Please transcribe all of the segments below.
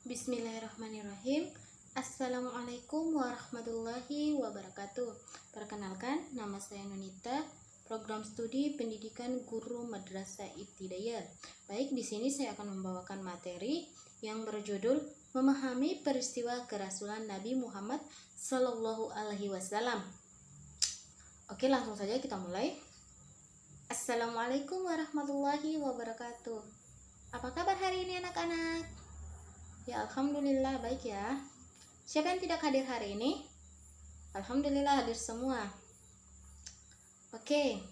Bismillahirrahmanirrahim. Assalamualaikum warahmatullahi wabarakatuh. Perkenalkan, nama saya Nunita, program studi pendidikan guru Madrasah Ibtidaiyah. Baik, di sini saya akan membawakan materi yang berjudul Memahami Peristiwa Kerasulan Nabi Muhammad Sallallahu Alaihi Wasallam. Oke, langsung saja kita mulai. Assalamualaikum warahmatullahi wabarakatuh. Apa kabar hari ini anak-anak? Ya, alhamdulillah baik ya. Siapa yang tidak hadir hari ini? Alhamdulillah hadir semua. Oke.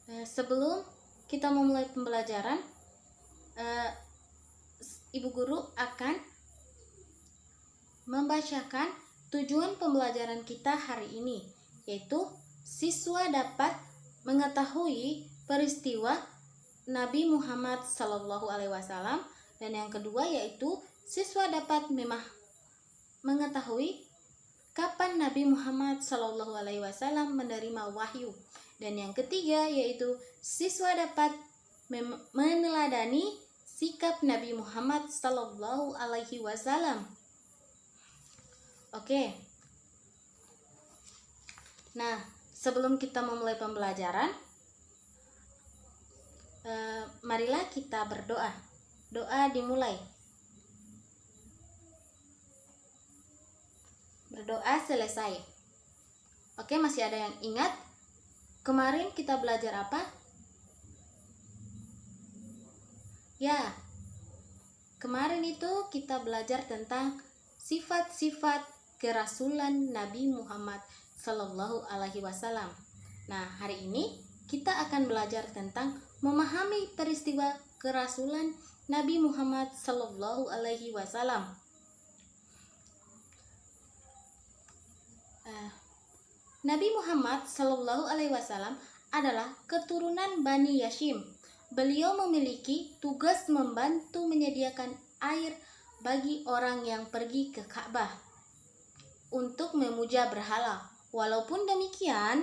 Sebelum kita memulai pembelajaran, Ibu Guru akan membacakan tujuan pembelajaran kita hari ini, yaitu siswa dapat mengetahui peristiwa Nabi Muhammad SAW. Dan yang kedua yaitu siswa dapat mengetahui kapan Nabi Muhammad SAW menerima wahyu. Dan yang ketiga yaitu siswa dapat meneladani sikap Nabi Muhammad SAW. Oke. Nah, sebelum kita memulai pembelajaran, marilah kita berdoa. Doa dimulai. Berdoa selesai. Oke, masih ada yang ingat? Kemarin kita belajar apa? Ya, kemarin itu kita belajar tentang sifat-sifat kerasulan Nabi Muhammad Sallallahu Alaihi Wasallam. Nah, hari ini kita akan belajar tentang memahami peristiwa kerasulan Nabi Muhammad Sallallahu Alaihi Wasallam. Nabi Muhammad Sallallahu Alaihi Wasallam adalah keturunan Bani Hashim. Beliau memiliki tugas membantu menyediakan air bagi orang yang pergi ke Ka'bah untuk memuja berhala. Walaupun demikian,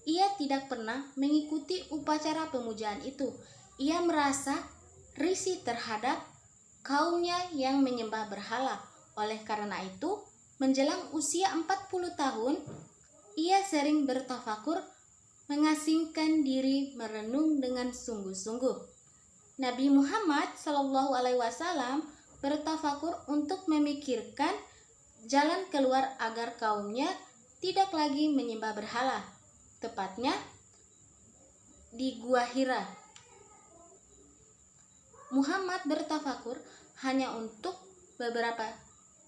ia tidak pernah mengikuti upacara pemujaan itu. Ia merasa risih terhadap kaumnya yang menyembah berhala. Oleh karena itu, menjelang usia 40 tahun, ia sering bertafakur, mengasingkan diri merenung dengan sungguh-sungguh. Nabi Muhammad SAW bertafakur untuk memikirkan jalan keluar agar kaumnya tidak lagi menyembah berhala. Tepatnya di Gua Hira. Muhammad bertafakur hanya untuk beberapa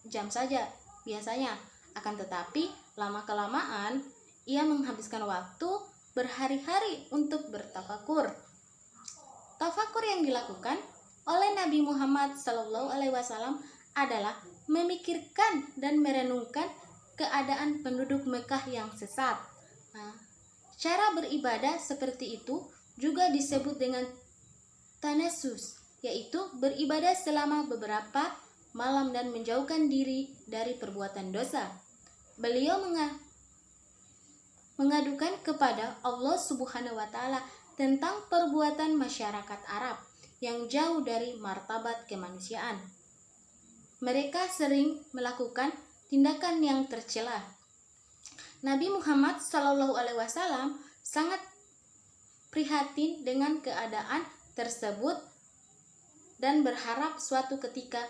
jam saja biasanya. Akan tetapi lama-kelamaan ia menghabiskan waktu berhari-hari untuk bertafakur. Tafakur yang dilakukan oleh Nabi Muhammad SAW adalah memikirkan dan merenungkan keadaan penduduk Mekah yang sesat. Cara beribadah seperti itu juga disebut dengan tanasus, yaitu beribadah selama beberapa malam dan menjauhkan diri dari perbuatan dosa. Beliau mengadukan kepada Allah Subhanahu wa Ta'ala tentang perbuatan masyarakat Arab yang jauh dari martabat kemanusiaan. Mereka sering melakukan tindakan yang tercela. Nabi Muhammad SAW sangat prihatin dengan keadaan tersebut dan berharap suatu ketika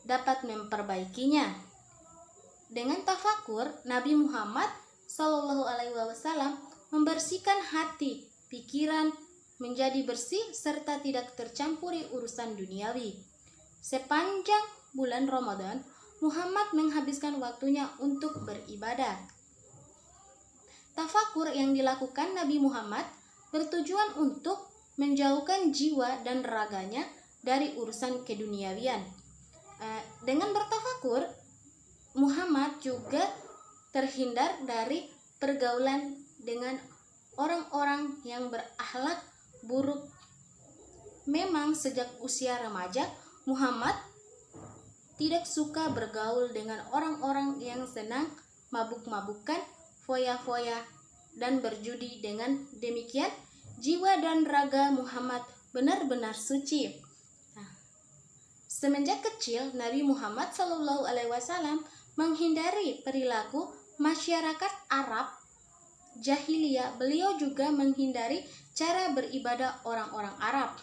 dapat memperbaikinya. Dengan tafakur, Nabi Muhammad SAW membersihkan hati, pikiran menjadi bersih serta tidak tercampuri urusan duniawi. Sepanjang bulan Ramadan, Muhammad menghabiskan waktunya untuk beribadah. Tafakur yang dilakukan Nabi Muhammad bertujuan untuk menjauhkan jiwa dan raganya dari urusan keduniawian. Dengan bertafakur, Muhammad juga terhindar dari pergaulan dengan orang-orang yang berakhlak buruk. Memang sejak usia remaja, Muhammad tidak suka bergaul dengan orang-orang yang senang mabuk-mabukan, foya-foya, dan berjudi. Dengan demikian, jiwa dan raga Muhammad benar-benar suci. Semenjak kecil, Nabi Muhammad SAW menghindari perilaku masyarakat Arab jahiliyah. Beliau juga menghindari cara beribadah orang-orang Arab,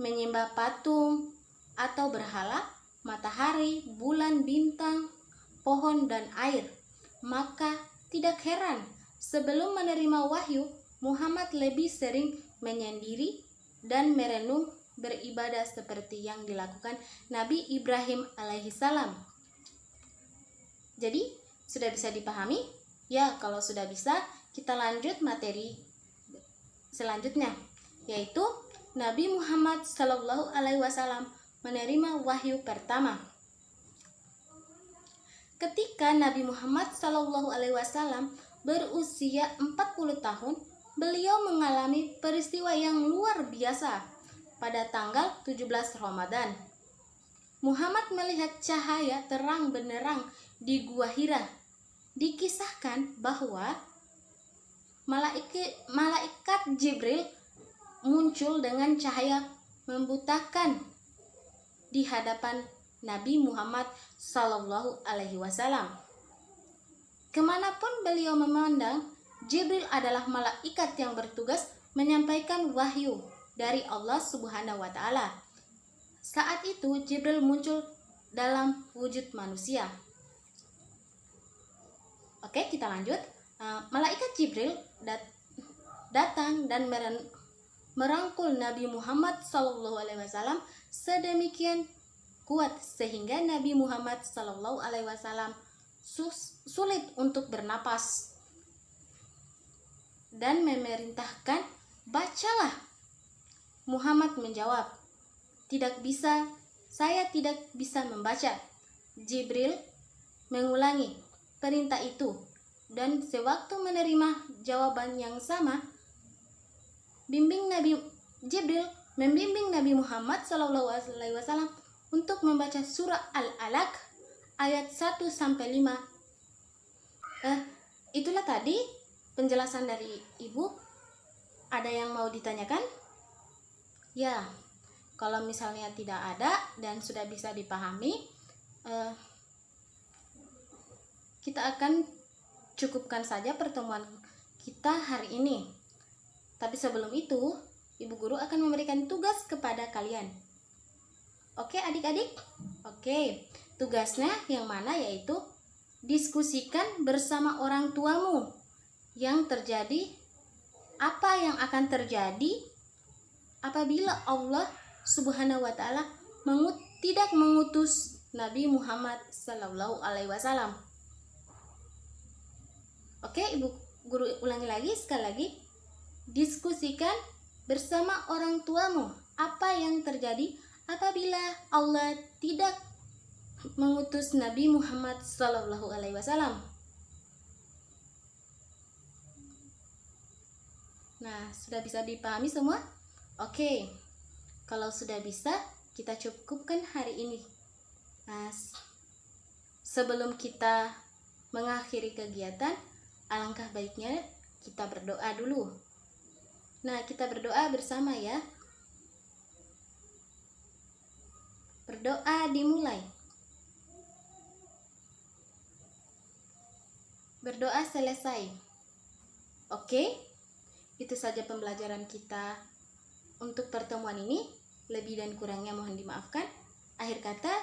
menyembah patung atau berhala, matahari, bulan, bintang, pohon, dan air. Maka tidak heran, sebelum menerima wahyu, Muhammad lebih sering menyendiri dan merenung beribadah seperti yang dilakukan Nabi Ibrahim alaihissalam. Jadi, sudah bisa dipahami? Ya, kalau sudah bisa, kita lanjut materi selanjutnya, yaitu Nabi Muhammad SAW menerima wahyu pertama. Ketika Nabi Muhammad SAW berusia 40 tahun, beliau mengalami peristiwa yang luar biasa. Pada tanggal 17 Ramadan, Muhammad melihat cahaya terang benderang di Gua Hira. Dikisahkan bahwa malaikat Jibril muncul dengan cahaya membutakan di hadapan Nabi Muhammad SAW. Kemanapun beliau memandang, Jibril adalah malaikat yang bertugas menyampaikan wahyu dari Allah Subhanahu wa Ta'ala. Saat itu Jibril muncul dalam wujud manusia. Oke, kita lanjut. Malaikat Jibril datang dan merangkul Nabi Muhammad SAW sedemikian kuat sehingga Nabi Muhammad SAW sulit untuk bernapas dan memerintahkan, "Bacalah." Muhammad menjawab, "Tidak bisa, saya tidak bisa membaca." Jibril mengulangi perintah itu, dan sewaktu menerima jawaban yang sama, Jibril membimbing Nabi Muhammad SAW untuk membaca surah Al-Alaq ayat 1-5. Itulah tadi penjelasan dari Ibu. Ada yang mau ditanyakan? Ya, kalau misalnya tidak ada dan sudah bisa dipahami, kita akan cukupkan saja pertemuan kita hari ini. Tapi sebelum itu, Ibu Guru akan memberikan tugas kepada kalian. Oke adik-adik? Oke, tugasnya yang mana? Yaitu diskusikan bersama orang tuamu apa yang akan terjadi apabila Allah Subhanahu wa Ta'ala tidak mengutus Nabi Muhammad SAW. Oke, Ibu Guru ulangi lagi sekali lagi. Diskusikan bersama orang tuamu apa yang terjadi apabila Allah tidak mengutus Nabi Muhammad SAW. Nah, sudah bisa dipahami semua? Oke, kalau sudah bisa, kita cukupkan hari ini. Nah, sebelum kita mengakhiri kegiatan, alangkah baiknya kita berdoa dulu. Nah, kita berdoa bersama ya. Berdoa dimulai. Berdoa selesai. Oke, itu saja pembelajaran kita untuk pertemuan ini. Lebih dan kurangnya mohon dimaafkan. Akhir kata,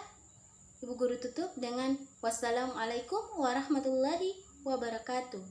Ibu Guru tutup dengan wassalamualaikum warahmatullahi wabarakatuh.